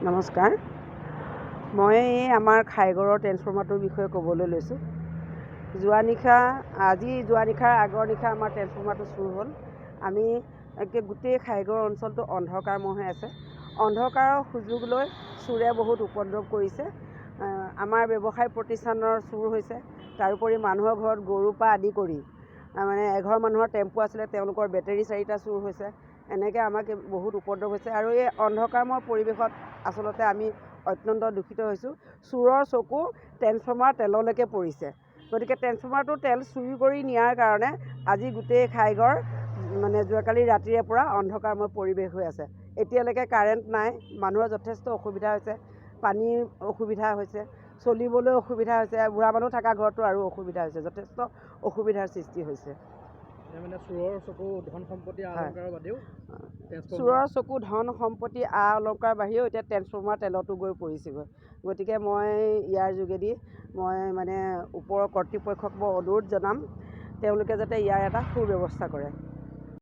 নমস্কাৰ, মই আমাৰ খাইগড়ৰ ট্ৰেন্সফৰ্মাৰটোৰ বিষয়ে ক'বলৈ লৈছোঁ। যোৱা নিশাৰ আগৰ নিশা আমাৰ ট্ৰেন্সফৰ্মাৰটো চুৰ হ'ল। আমি গোটেই খাইগড় অঞ্চলটো অন্ধকাৰময় হৈ আছে। অন্ধকাৰৰ সুযোগ লৈ চোৰে বহুত উপদ্ৰৱ কৰিছে। আমাৰ ব্যৱসায় প্ৰতিষ্ঠানৰ চুৰ হৈছে। তাৰোপৰি মানুহৰ ঘৰত গৰুৰ পৰা আদি কৰি মানে এঘৰ মানুহৰ টেম্পু আছিলে, তেওঁলোকৰ বেটেৰী 4টা চুৰ হৈছে। এনেকৈ আমাক বহুত উপদ্ৰৱ হৈছে আৰু এই অন্ধকাৰময় পৰিৱেশত আচলতে আমি অত্যন্ত দুখিত হৈছোঁ। চোৰৰ চকু ট্ৰেন্সফৰ্মাৰ তেললৈকে পৰিছে। গতিকে ট্ৰেন্সফৰ্মাৰটো তেল চুৰি কৰি নিয়াৰ কাৰণে আজি গোটেই খাইগড় মানে যোৱাকালি ৰাতিৰে পৰা অন্ধকাৰময় পৰিৱেশ হৈ আছে। এতিয়ালৈকে কাৰেণ্ট নাই, মানুহৰ যথেষ্ট অসুবিধা হৈছে, পানীৰ অসুবিধা হৈছে, চলিবলৈ অসুবিধা হৈছে, বুঢ়া মানুহ থকা ঘৰতো আৰু অসুবিধা হৈছে, যথেষ্ট অসুবিধাৰ সৃষ্টি হৈছে। মানে চোৰৰ চকু ধন সম্পত্তি অলংকাৰৰ বাদেও চোৰৰ চকু ধন সম্পত্তি অলংকাৰ বাহিৰেও এতিয়া ট্ৰেন্সফৰ্মাৰ তেলতো গৈ পৰিছেগৈ। গতিকে মই ইয়াৰ যোগেদি মই মানে ওপৰৰ কৰ্তৃপক্ষক মই অনুৰোধ জনাম, তেওঁলোকে যাতে ইয়াৰ এটা সুব্যৱস্থা কৰে।